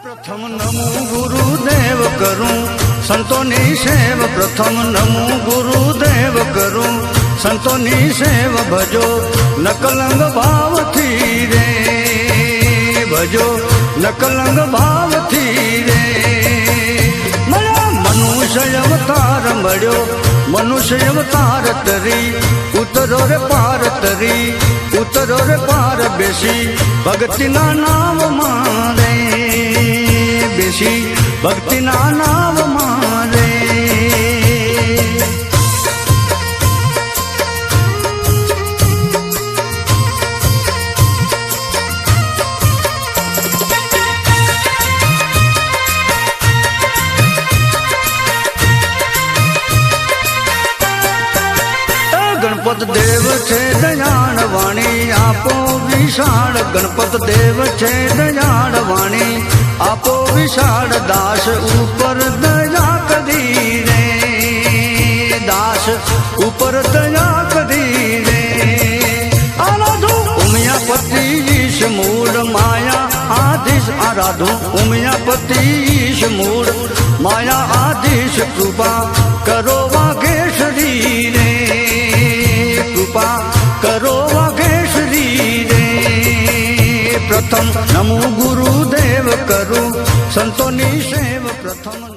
प्रथम नमो गुरुदेव करूं संतोनी सेव। प्रथम नमो गुरुदेव करूं संतोनी सेव। भजो नकलंग भाव थी रे, भजो नकलंग भाव थी रे। मला मनुष्य अवतार मळ्यो, मनुष्य अवतार तरी उतरो रे पार तरी, उतरो रे पार बेसी भक्तिना नाम मारे, बेसी भक्तिना नाम मारे। गणपत देव छे दयाळ वाणी आपो विशाळ। गणपत देव छे दयाळ वाणी आपो विशाळ। दास ऊपर दया कदी रे, दास ऊपर दया कदी रे। आराधो उमियापति ईश मूल माया आधीश। आराधो उमियापति ईश मूल माया आधीश। कृपा करो वागेश्वरी रे, कृपा करो वागेश्वरी रे। प्रथम नमो गुरुदेव करूं संतोनी सेव। प्रथम